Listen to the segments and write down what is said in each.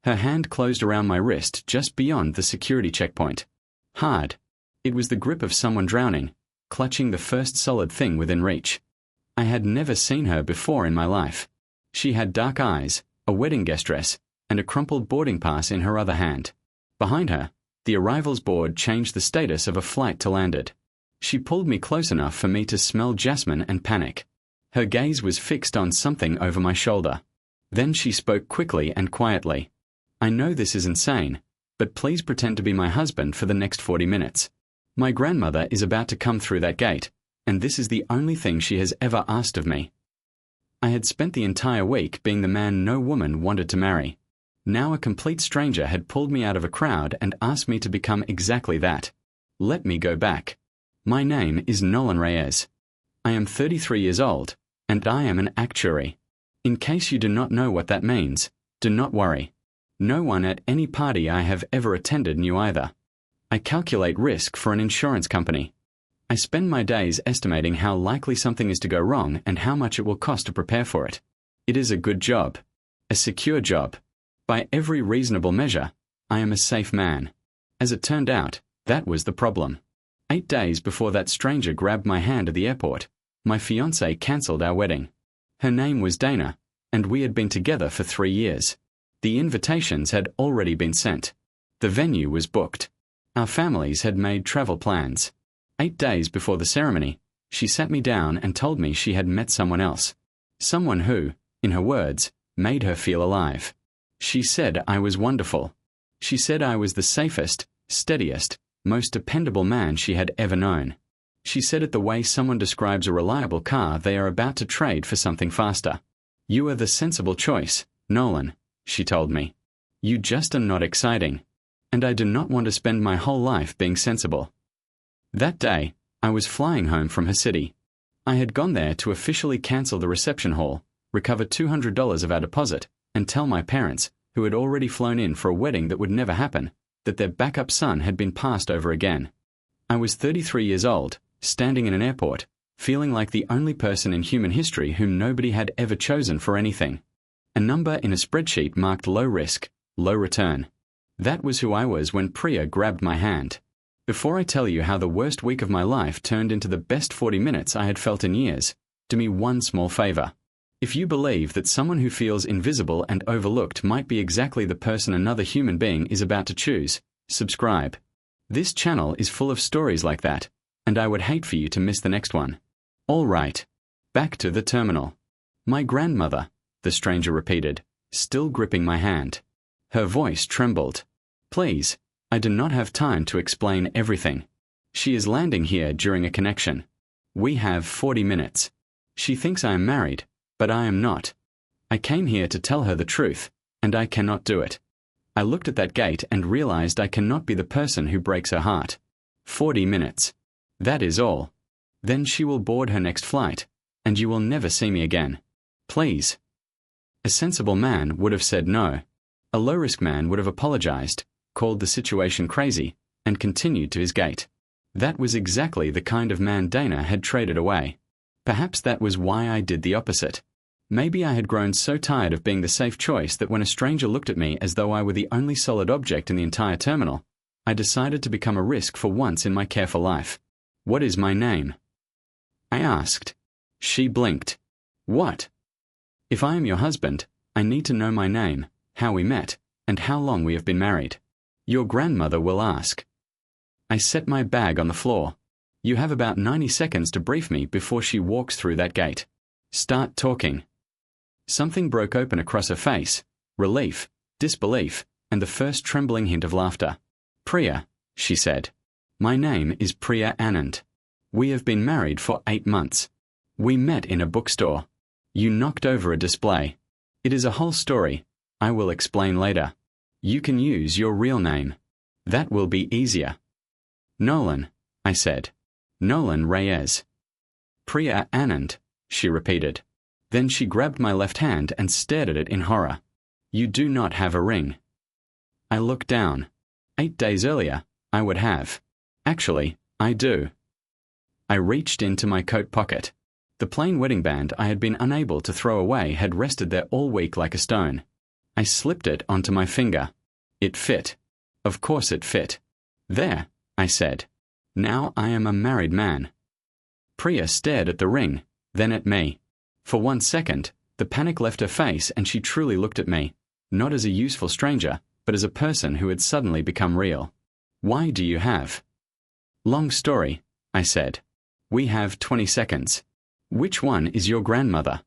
Her hand closed around my wrist just beyond the security checkpoint. Hard. It was the grip of someone drowning, clutching the first solid thing within reach. I had never seen her before in my life. She had dark eyes, a wedding guest dress, and a crumpled boarding pass in her other hand. Behind her, the arrivals board changed the status of a flight to landed. She pulled me close enough for me to smell jasmine and panic. Her gaze was fixed on something over my shoulder. Then she spoke quickly and quietly. I know this is insane, but please pretend to be my husband for the next 40 minutes. My grandmother is about to come through that gate, and this is the only thing she has ever asked of me. I had spent the entire week being the man no woman wanted to marry. Now a complete stranger had pulled me out of a crowd and asked me to become exactly that. Let me go back. My name is Nolan Reyes. I am 33 years old, and I am an actuary. In case you do not know what that means, do not worry. No one at any party I have ever attended knew either. I calculate risk for an insurance company. I spend my days estimating how likely something is to go wrong and how much it will cost to prepare for it. It is a good job. A secure job. By every reasonable measure, I am a safe man. As it turned out, that was the problem. 8 days before that stranger grabbed my hand at the airport, my fiancée cancelled our wedding. Her name was Dana, and we had been together for 3 years. The invitations had already been sent. The venue was booked. Our families had made travel plans. 8 days before the ceremony, she sat me down and told me she had met someone else. Someone who, in her words, made her feel alive. She said I was wonderful. She said I was the safest, steadiest, most dependable man she had ever known. She said it the way someone describes a reliable car they are about to trade for something faster. You are the sensible choice, Nolan, she told me. You just are not exciting. And I do not want to spend my whole life being sensible. That day, I was flying home from her city. I had gone there to officially cancel the reception hall, recover $200 of our deposit, and tell my parents, who had already flown in for a wedding that would never happen, that their backup son had been passed over again. I was 33 years old, standing in an airport, feeling like the only person in human history whom nobody had ever chosen for anything. A number in a spreadsheet marked low risk, low return. That was who I was when Priya grabbed my hand. Before I tell you how the worst week of my life turned into the best 40 minutes I had felt in years, do me one small favor. If you believe that someone who feels invisible and overlooked might be exactly the person another human being is about to choose, subscribe. This channel is full of stories like that, and I would hate for you to miss the next one. All right. Back to the terminal. My grandmother, the stranger repeated, still gripping my hand. Her voice trembled. Please, I do not have time to explain everything. She is landing here during a connection. We have 40 minutes. She thinks I am married, but I am not. I came here to tell her the truth, and I cannot do it. I looked at that gate and realized I cannot be the person who breaks her heart. 40 minutes. That is all. Then she will board her next flight, and you will never see me again. Please. A sensible man would have said no. A low-risk man would have apologized, called the situation crazy, and continued to his gate. That was exactly the kind of man Dana had traded away. Perhaps that was why I did the opposite. Maybe I had grown so tired of being the safe choice that when a stranger looked at me as though I were the only solid object in the entire terminal, I decided to become a risk for once in my careful life. What is my name? I asked. She blinked. What? If I am your husband, I need to know my name, how we met, and how long we have been married. Your grandmother will ask. I set my bag on the floor. You have about 90 seconds to brief me before she walks through that gate. Start talking. Something broke open across her face, relief, disbelief, and the first trembling hint of laughter. Priya, she said. My name is Priya Anand. We have been married for 8 months. We met in a bookstore. You knocked over a display. It is a whole story. I will explain later. You can use your real name. That will be easier. Nolan, I said. Nolan Reyes. Priya Anand, she repeated. Then she grabbed my left hand and stared at it in horror. You do not have a ring. I looked down. 8 days earlier, I would have. Actually, I do. I reached into my coat pocket. The plain wedding band I had been unable to throw away had rested there all week like a stone. I slipped it onto my finger. It fit. Of course it fit. There, I said. Now I am a married man. Priya stared at the ring, then at me. For 1 second, the panic left her face and she truly looked at me, not as a useful stranger, but as a person who had suddenly become real. Why do you have? Long story, I said. We have 20 seconds. Which one is your grandmother?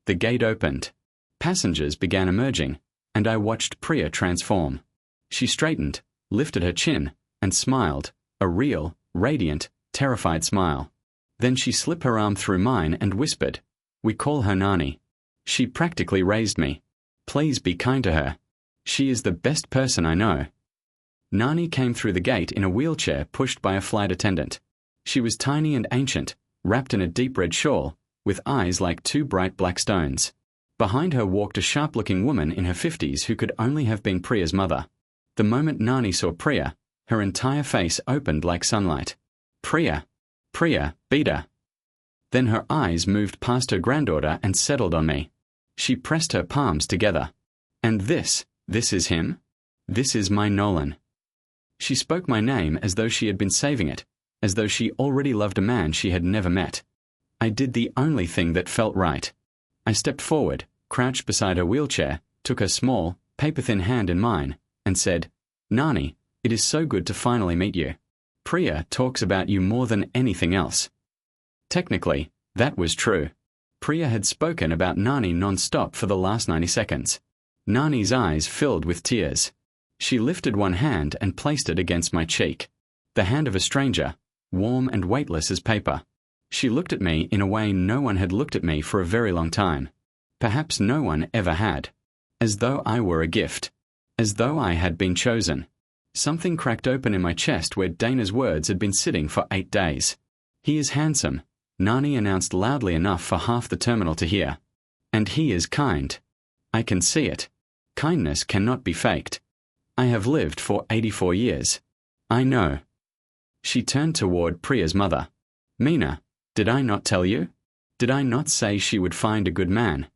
The gate opened. Passengers began emerging, and I watched Priya transform. She straightened, lifted her chin, and smiled, a real, radiant, terrified smile. Then she slipped her arm through mine and whispered, "We call her Nani." She practically raised me. Please be kind to her. She is the best person I know. Nani came through the gate in a wheelchair pushed by a flight attendant. She was tiny and ancient, wrapped in a deep red shawl, with eyes like 2 bright black stones. Behind her walked a sharp-looking woman in her 50s who could only have been Priya's mother. The moment Nani saw Priya, her entire face opened like sunlight. Priya! Priya, Beta! Then her eyes moved past her granddaughter and settled on me. She pressed her palms together. And this is him? This is my Nolan. She spoke my name as though she had been saving it, as though she already loved a man she had never met. I did the only thing that felt right. I stepped forward, crouched beside her wheelchair, took her small, paper-thin hand in mine, and said, "Nani, it is so good to finally meet you. Priya talks about you more than anything else." Technically, that was true. Priya had spoken about Nani non-stop for the last 90 seconds. Nani's eyes filled with tears. She lifted one hand and placed it against my cheek. The hand of a stranger, warm and weightless as paper. She looked at me in a way no one had looked at me for a very long time. Perhaps no one ever had. As though I were a gift. As though I had been chosen. Something cracked open in my chest where Dana's words had been sitting for 8 days. "He is handsome," Nani announced loudly enough for half the terminal to hear. "And he is kind. I can see it. Kindness cannot be faked. I have lived for 84 years. I know." She turned toward Priya's mother. "Meena, did I not tell you? Did I not say she would find a good man?"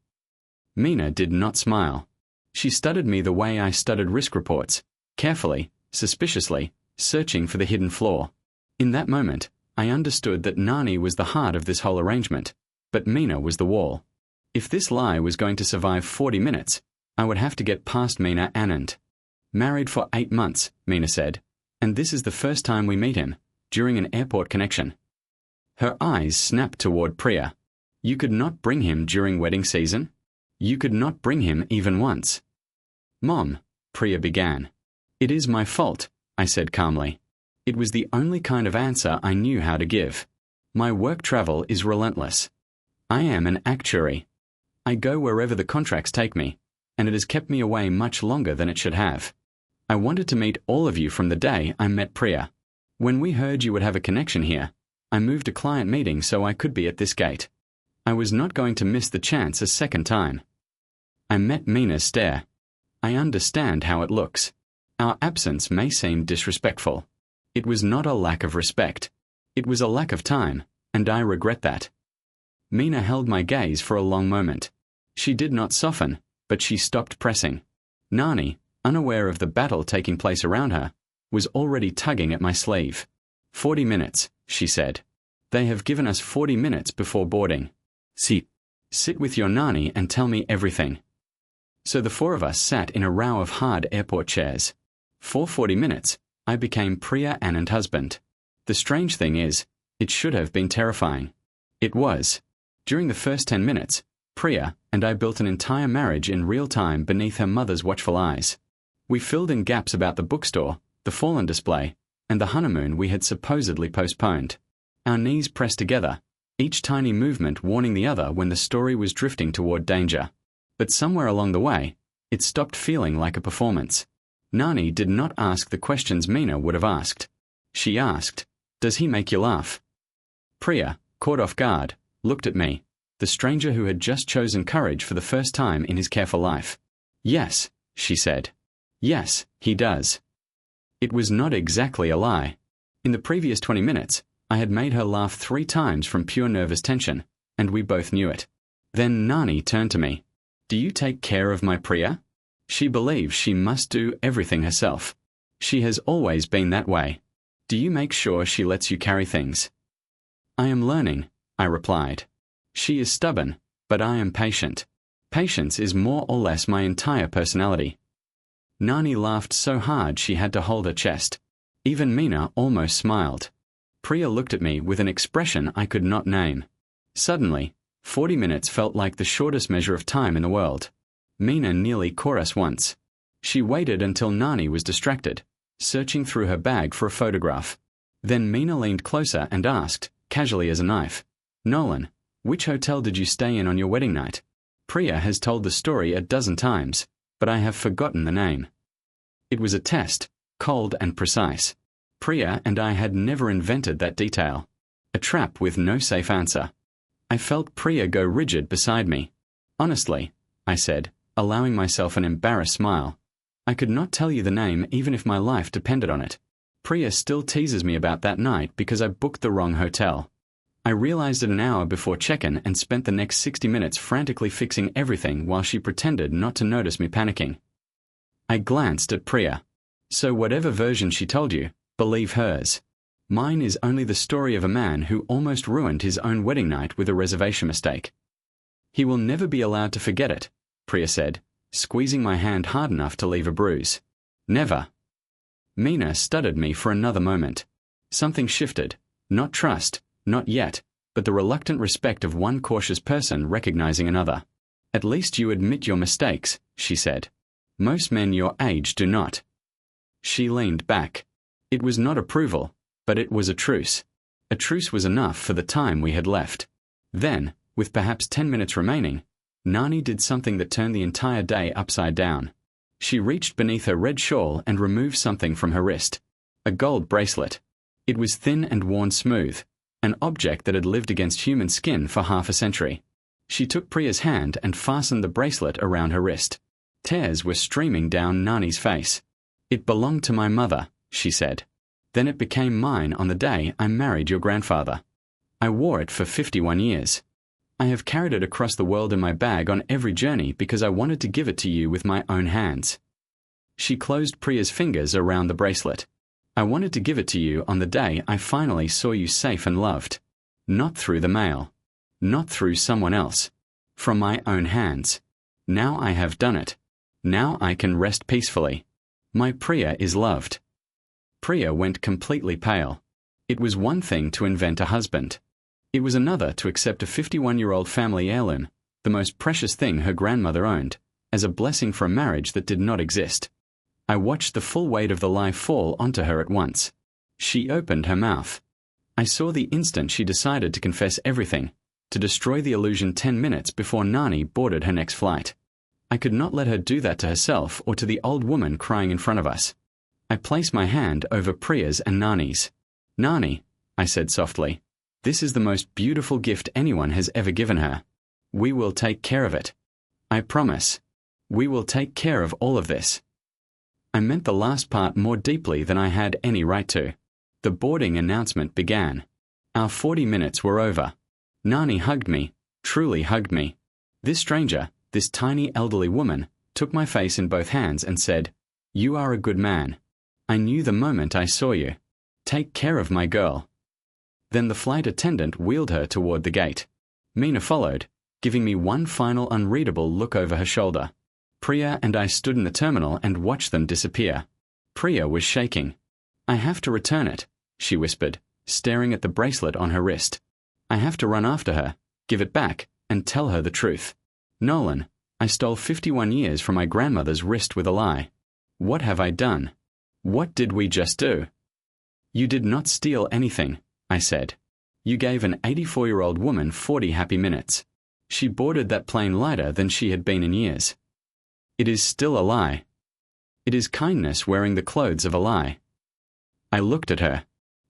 Meena did not smile. She studied me the way I studied risk reports, carefully, suspiciously, searching for the hidden flaw. In that moment, I understood that Nani was the heart of this whole arrangement, but Meena was the wall. If this lie was going to survive 40 minutes, I would have to get past Meena Anand. "Married for 8 months," Meena said, "and this is the first time we meet him, during an airport connection." Her eyes snapped toward Priya. "You could not bring him during wedding season? You could not bring him even once?" "Mom," Priya began. "It is my fault," I said calmly. It was the only kind of answer I knew how to give. My work travel is relentless. I am an actuary. I go wherever the contracts take me, and it has kept me away much longer than it should have. I wanted to meet all of you from the day I met Priya. When we heard you would have a connection here, I moved a client meeting so I could be at this gate. I was not going to miss the chance a second time. I met Meena's stare. I understand how it looks. Our absence may seem disrespectful. It was not a lack of respect. It was a lack of time, and I regret that. Meena held my gaze for a long moment. She did not soften, but she stopped pressing. Nani, unaware of the battle taking place around her, was already tugging at my sleeve. 40 minutes, she said. They have given us 40 minutes before boarding. Sit with your Nani and tell me everything. So the 4 of us sat in a row of hard airport chairs. For 40 minutes, I became Priya Anand husband. The strange thing is, it should have been terrifying. It was. During the first 10 minutes, Priya and I built an entire marriage in real time beneath her mother's watchful eyes. We filled in gaps about the bookstore, the fallen display, and the honeymoon we had supposedly postponed. Our knees pressed together, each tiny movement warning the other when the story was drifting toward danger. But somewhere along the way, it stopped feeling like a performance. Nani did not ask the questions Meena would have asked. She asked, "Does he make you laugh?" Priya, caught off guard, looked at me, the stranger who had just chosen courage for the first time in his careful life. "Yes," she said. "Yes, he does." It was not exactly a lie. In the previous 20 minutes, I had made her laugh 3 times from pure nervous tension, and we both knew it. Then Nani turned to me. "Do you take care of my Priya?" She believes she must do everything herself. She has always been that way. Do you make sure she lets you carry things? I am learning, I replied. She is stubborn, but I am patient. Patience is more or less my entire personality. Nani laughed so hard she had to hold her chest. Even Mina almost smiled. Priya looked at me with an expression I could not name. Suddenly, 40 minutes felt like the shortest measure of time in the world. Mina nearly caught us once. She waited until Nani was distracted, searching through her bag for a photograph. Then Mina leaned closer and asked, casually as a knife, Nolan, which hotel did you stay in on your wedding night? Priya has told the story a dozen times, but I have forgotten the name. It was a test, cold and precise. Priya and I had never invented that detail. A trap with no safe answer. I felt Priya go rigid beside me. Honestly, I said, allowing myself an embarrassed smile, I could not tell you the name even if my life depended on it. Priya still teases me about that night because I booked the wrong hotel. I realized it an hour before check-in and spent the next 60 minutes frantically fixing everything while she pretended not to notice me panicking. I glanced at Priya. So whatever version she told you, believe hers. Mine is only the story of a man who almost ruined his own wedding night with a reservation mistake. He will never be allowed to forget it, Priya said, squeezing my hand hard enough to leave a bruise. Never. Mina studied me for another moment. Something shifted. Not trust, not yet, but the reluctant respect of one cautious person recognizing another. At least you admit your mistakes, she said. Most men your age do not. She leaned back. It was not approval, but it was a truce. A truce was enough for the time we had left. Then, with perhaps 10 minutes remaining, Nani did something that turned the entire day upside down. She reached beneath her red shawl and removed something from her wrist. A gold bracelet. It was thin and worn smooth, an object that had lived against human skin for half a century. She took Priya's hand and fastened the bracelet around her wrist. Tears were streaming down Nani's face. It belonged to my mother, she said. Then it became mine on the day I married your grandfather. I wore it for 51 years. I have carried it across the world in my bag on every journey because I wanted to give it to you with my own hands. She closed Priya's fingers around the bracelet. I wanted to give it to you on the day I finally saw you safe and loved. Not through the mail. Not through someone else. From my own hands. Now I have done it. Now I can rest peacefully. My Priya is loved. Priya went completely pale. It was one thing to invent a husband. It was another to accept a 51-year-old family heirloom, the most precious thing her grandmother owned, as a blessing for a marriage that did not exist. I watched the full weight of the lie fall onto her at once. She opened her mouth. I saw the instant she decided to confess everything, to destroy the illusion 10 minutes before Nani boarded her next flight. I could not let her do that to herself or to the old woman crying in front of us. I placed my hand over Priya's and Nani's. Nani, I said softly, this is the most beautiful gift anyone has ever given her. We will take care of it. I promise. We will take care of all of this. I meant the last part more deeply than I had any right to. The boarding announcement began. Our 40 minutes were over. Nani hugged me, truly hugged me. This stranger, this tiny elderly woman, took my face in both hands and said, You are a good man. I knew the moment I saw you. Take care of my girl. Then the flight attendant wheeled her toward the gate. Mina followed, giving me one final unreadable look over her shoulder. Priya and I stood in the terminal and watched them disappear. Priya was shaking. I have to return it, she whispered, staring at the bracelet on her wrist. I have to run after her, give it back, and tell her the truth. Nolan, I stole 51 years from my grandmother's wrist with a lie. What have I done? What did we just do? You did not steal anything, I said. You gave an 84-year-old woman 40 happy minutes. She boarded that plane lighter than she had been in years. It is still a lie. It is kindness wearing the clothes of a lie. I looked at her.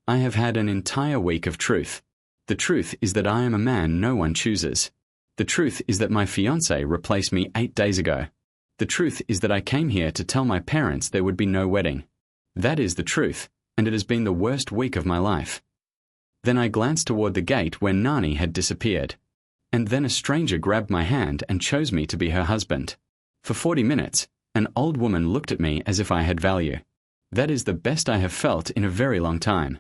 I have had an entire week of truth. The truth is that I am a man no one chooses. The truth is that my fiancé replaced me 8 days ago. The truth is that I came here to tell my parents there would be no wedding. That is the truth, and it has been the worst week of my life. Then I glanced toward the gate where Nani had disappeared. And then a stranger grabbed my hand and chose me to be her husband. For 40 minutes, An old woman looked at me as if I had value. That is the best I have felt in a very long time.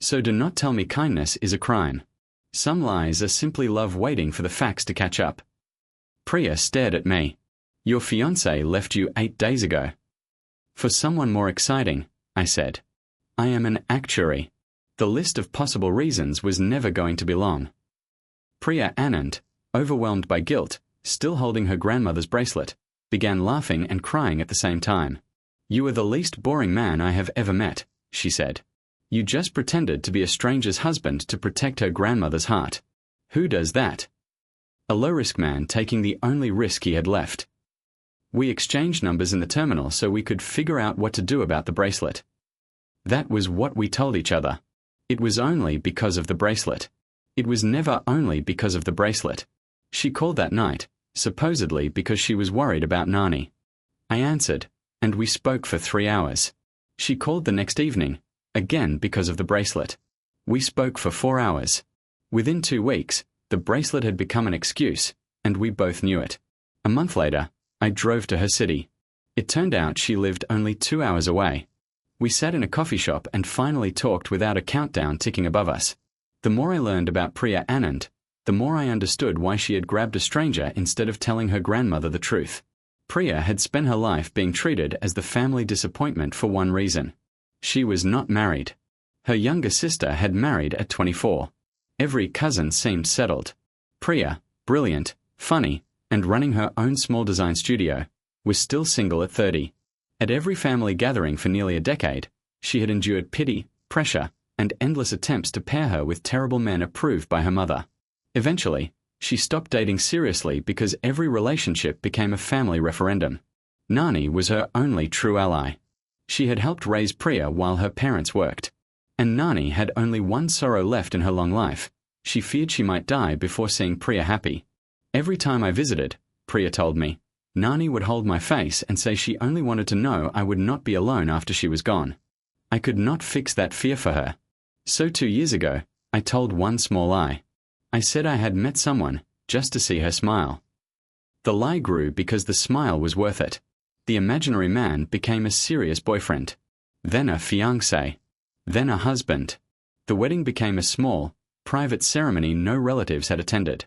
So do not tell me kindness is a crime. Some lies are simply love waiting for the facts to catch up. Priya stared at me. Your fiancé left you 8 days ago. For someone more exciting, I said. I am an actuary. The list of possible reasons was never going to be long. Priya Anand, overwhelmed by guilt, still holding her grandmother's bracelet, began laughing and crying at the same time. You are the least boring man I have ever met, she said. You just pretended to be a stranger's husband to protect her grandmother's heart. Who does that? A low-risk man taking the only risk he had left. We exchanged numbers in the terminal so we could figure out what to do about the bracelet. That was what we told each other. It was only because of the bracelet. It was never only because of the bracelet. She called that night, supposedly because she was worried about Nani. I answered, and we spoke for 3 hours. She called the next evening, again because of the bracelet. We spoke for 4 hours. Within 2 weeks, the bracelet had become an excuse, and we both knew it. A month later, I drove to her city. It turned out she lived only 2 hours away. We sat in a coffee shop and finally talked without a countdown ticking above us. The more I learned about Priya Anand, the more I understood why she had grabbed a stranger instead of telling her grandmother the truth. Priya had spent her life being treated as the family disappointment for one reason. She was not married. Her younger sister had married at 24. Every cousin seemed settled. Priya, brilliant, funny, and running her own small design studio, was still single at 30. At every family gathering for nearly a decade, she had endured pity, pressure, and endless attempts to pair her with terrible men approved by her mother. Eventually, she stopped dating seriously because every relationship became a family referendum. Nani was her only true ally. She had helped raise Priya while her parents worked. And Nani had only one sorrow left in her long life. She feared she might die before seeing Priya happy. Every time I visited, Priya told me, Nani would hold my face and say she only wanted to know I would not be alone after she was gone. I could not fix that fear for her. So 2 years ago, I told one small lie. I said I had met someone, just to see her smile. The lie grew because the smile was worth it. The imaginary man became a serious boyfriend. Then a fiancé. Then a husband. The wedding became a small, private ceremony no relatives had attended.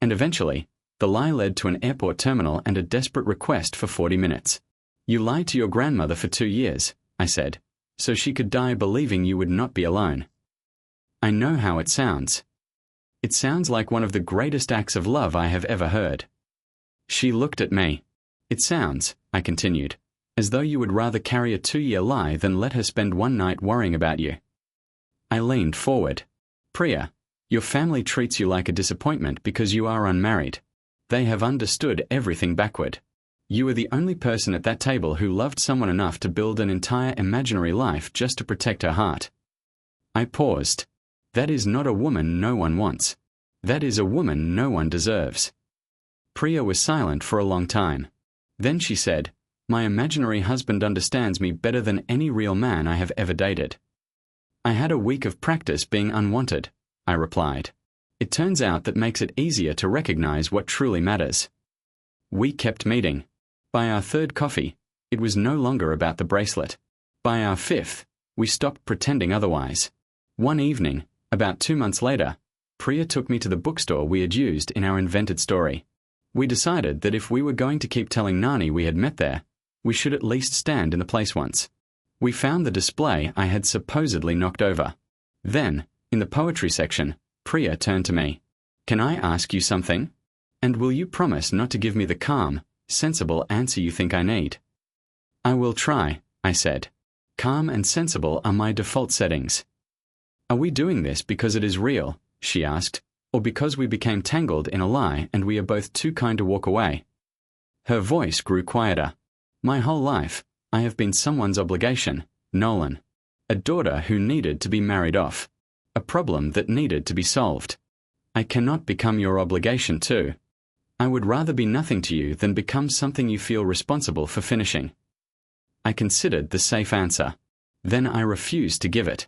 And eventually, the lie led to an airport terminal and a desperate request for 40 minutes. You lied to your grandmother for 2 years, I said, so she could die believing you would not be alone. I know how it sounds. It sounds like one of the greatest acts of love I have ever heard. She looked at me. It sounds, I continued, as though you would rather carry a 2-year lie than let her spend one night worrying about you. I leaned forward. Priya, your family treats you like a disappointment because you are unmarried. They have understood everything backward. You are the only person at that table who loved someone enough to build an entire imaginary life just to protect her heart. I paused. That is not a woman no one wants. That is a woman no one deserves. Priya was silent for a long time. Then she said, My imaginary husband understands me better than any real man I have ever dated. I had a week of practice being unwanted, I replied. It turns out that makes it easier to recognize what truly matters. We kept meeting. By our 3rd coffee, it was no longer about the bracelet. By our 5th, we stopped pretending otherwise. One evening, about 2 months later, Priya took me to the bookstore we had used in our invented story. We decided that if we were going to keep telling Nani we had met there, we should at least stand in the place once. We found the display I had supposedly knocked over. Then, in the poetry section, Priya turned to me. Can I ask you something? And will you promise not to give me the calm, sensible answer you think I need? I will try, I said. Calm and sensible are my default settings. Are we doing this because it is real, she asked, or because we became tangled in a lie and we are both too kind to walk away? Her voice grew quieter. My whole life, I have been someone's obligation, Nolan. A daughter who needed to be married off. A problem that needed to be solved. I cannot become your obligation too. I would rather be nothing to you than become something you feel responsible for finishing. I considered the safe answer. Then I refused to give it.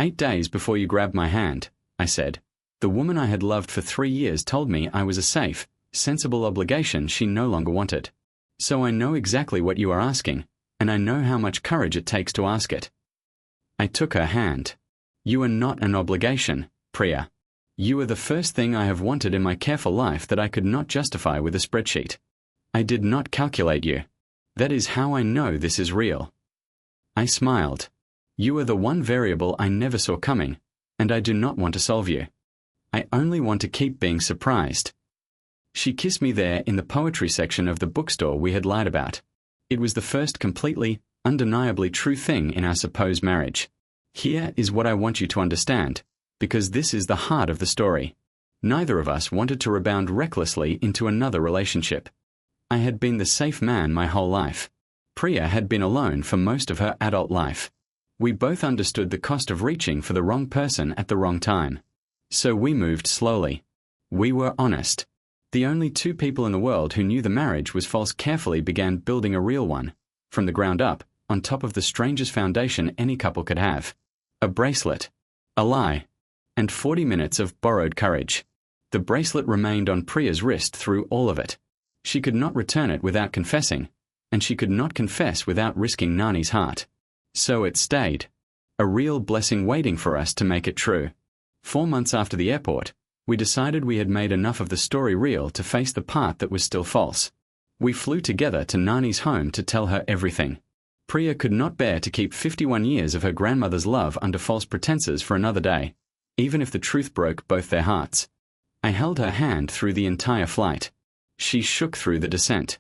8 days before you grabbed my hand, I said, the woman I had loved for 3 years told me I was a safe, sensible obligation she no longer wanted. So I know exactly what you are asking, and I know how much courage it takes to ask it. I took her hand. You are not an obligation, Priya. You are the first thing I have wanted in my careful life that I could not justify with a spreadsheet. I did not calculate you. That is how I know this is real. I smiled. You are the one variable I never saw coming, and I do not want to solve you. I only want to keep being surprised. She kissed me there in the poetry section of the bookstore we had lied about. It was the first completely, undeniably true thing in our supposed marriage. Here is what I want you to understand, because this is the heart of the story. Neither of us wanted to rebound recklessly into another relationship. I had been the safe man my whole life. Priya had been alone for most of her adult life. We both understood the cost of reaching for the wrong person at the wrong time. So we moved slowly. We were honest. The only two people in the world who knew the marriage was false carefully began building a real one, from the ground up, on top of the strangest foundation any couple could have. A bracelet. A lie. And 40 minutes of borrowed courage. The bracelet remained on Priya's wrist through all of it. She could not return it without confessing, and she could not confess without risking Nani's heart. So it stayed. A real blessing waiting for us to make it true. 4 months after the airport, we decided we had made enough of the story real to face the part that was still false. We flew together to Nani's home to tell her everything. Priya could not bear to keep 51 years of her grandmother's love under false pretenses for another day, even if the truth broke both their hearts. I held her hand through the entire flight. She shook through the descent.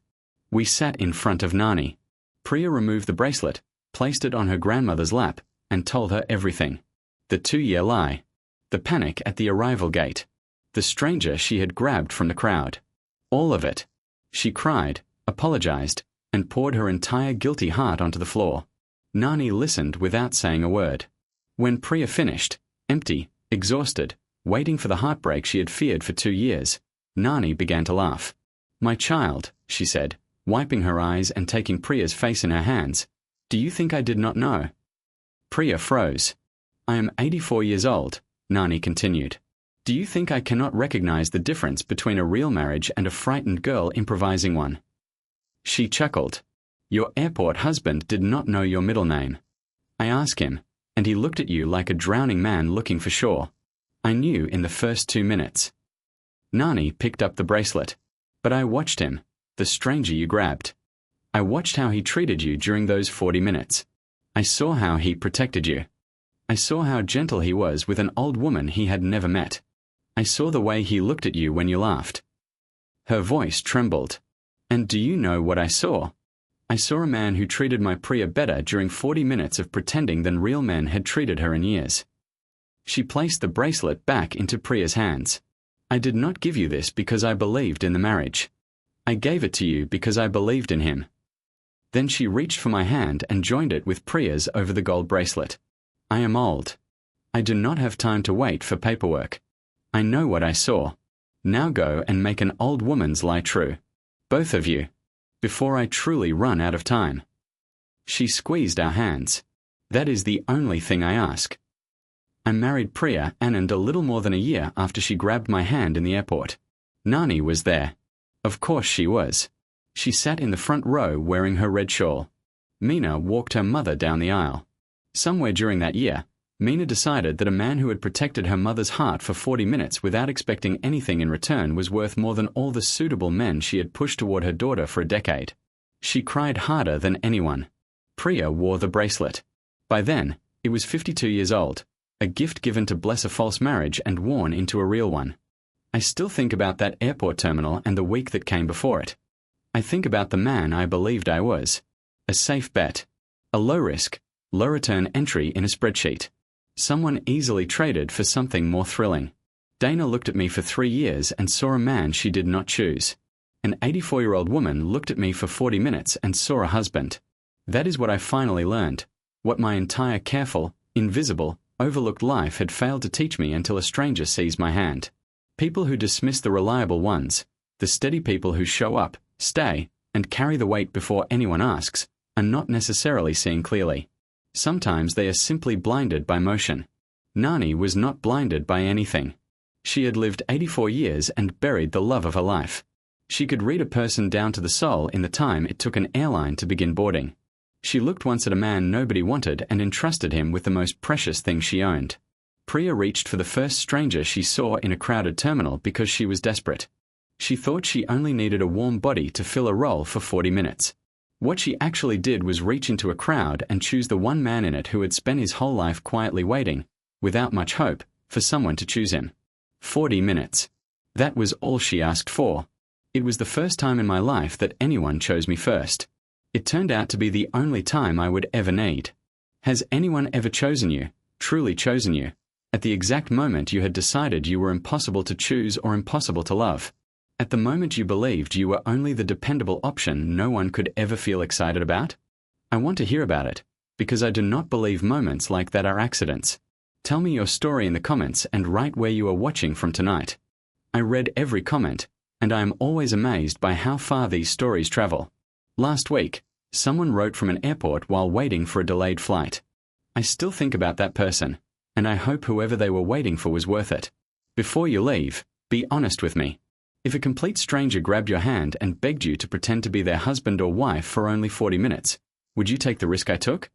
We sat in front of Nani. Priya removed the bracelet, placed it on her grandmother's lap, and told her everything. The 2-year lie. The panic at the arrival gate. The stranger she had grabbed from the crowd. All of it. She cried, apologized, and poured her entire guilty heart onto the floor. Nani listened without saying a word. When Priya finished, empty, exhausted, waiting for the heartbreak she had feared for 2 years, Nani began to laugh. My child, she said, wiping her eyes and taking Priya's face in her hands, do you think I did not know? Priya froze. I am 84 years old, Nani continued. Do you think I cannot recognize the difference between a real marriage and a frightened girl improvising one? She chuckled. Your airport husband did not know your middle name. I asked him, and he looked at you like a drowning man looking for shore. I knew in the first 2 minutes. Nani picked up the bracelet. But I watched him, the stranger you grabbed. I watched how he treated you during those 40 minutes. I saw how he protected you. I saw how gentle he was with an old woman he had never met. I saw the way he looked at you when you laughed. Her voice trembled. And do you know what I saw? I saw a man who treated my Priya better during 40 minutes of pretending than real men had treated her in years. She placed the bracelet back into Priya's hands. I did not give you this because I believed in the marriage. I gave it to you because I believed in him. Then she reached for my hand and joined it with Priya's over the gold bracelet. I am old. I do not have time to wait for paperwork. I know what I saw. Now go and make an old woman's lie true. Both of you. Before I truly run out of time. She squeezed our hands. That is the only thing I ask. I married Priya Anand a little more than a year after she grabbed my hand in the airport. Nani was there. Of course she was. She sat in the front row wearing her red shawl. Meena walked her mother down the aisle. Somewhere during that year, Meena decided that a man who had protected her mother's heart for 40 minutes without expecting anything in return was worth more than all the suitable men she had pushed toward her daughter for a decade. She cried harder than anyone. Priya wore the bracelet. By then, it was 52 years old, a gift given to bless a false marriage and worn into a real one. I still think about that airport terminal and the week that came before it. I think about the man I believed I was. A safe bet. A low-risk, low-return entry in a spreadsheet. Someone easily traded for something more thrilling. Dana looked at me for 3 years and saw a man she did not choose. An 84-year-old woman looked at me for 40 minutes and saw a husband. That is what I finally learned. What my entire careful, invisible, overlooked life had failed to teach me until a stranger seized my hand. People who dismiss the reliable ones, the steady people who show up, stay, and carry the weight before anyone asks, are not necessarily seeing clearly. Sometimes they are simply blinded by motion. Nani was not blinded by anything. She had lived 84 years and buried the love of her life. She could read a person down to the soul in the time it took an airline to begin boarding. She looked once at a man nobody wanted and entrusted him with the most precious thing she owned. Priya reached for the first stranger she saw in a crowded terminal because she was desperate. She thought she only needed a warm body to fill a role for 40 minutes. What she actually did was reach into a crowd and choose the one man in it who had spent his whole life quietly waiting, without much hope, for someone to choose him. 40 minutes. That was all she asked for. It was the first time in my life that anyone chose me first. It turned out to be the only time I would ever need. Has anyone ever chosen you, truly chosen you, at the exact moment you had decided you were impossible to choose or impossible to love? At the moment you believed you were only the dependable option no one could ever feel excited about? I want to hear about it, because I do not believe moments like that are accidents. Tell me your story in the comments and write where you are watching from tonight. I read every comment, and I am always amazed by how far these stories travel. Last week, someone wrote from an airport while waiting for a delayed flight. I still think about that person, and I hope whoever they were waiting for was worth it. Before you leave, be honest with me. If a complete stranger grabbed your hand and begged you to pretend to be their husband or wife for only 40 minutes, would you take the risk I took?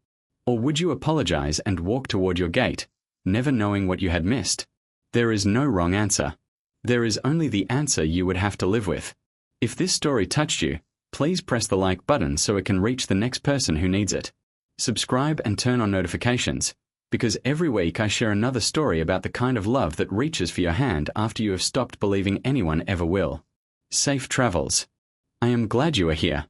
Or would you apologize and walk toward your gate, never knowing what you had missed? There is no wrong answer. There is only the answer you would have to live with. If this story touched you, please press the like button so it can reach the next person who needs it. Subscribe and turn on notifications, because every week I share another story about the kind of love that reaches for your hand after you have stopped believing anyone ever will. Safe travels. I am glad you are here.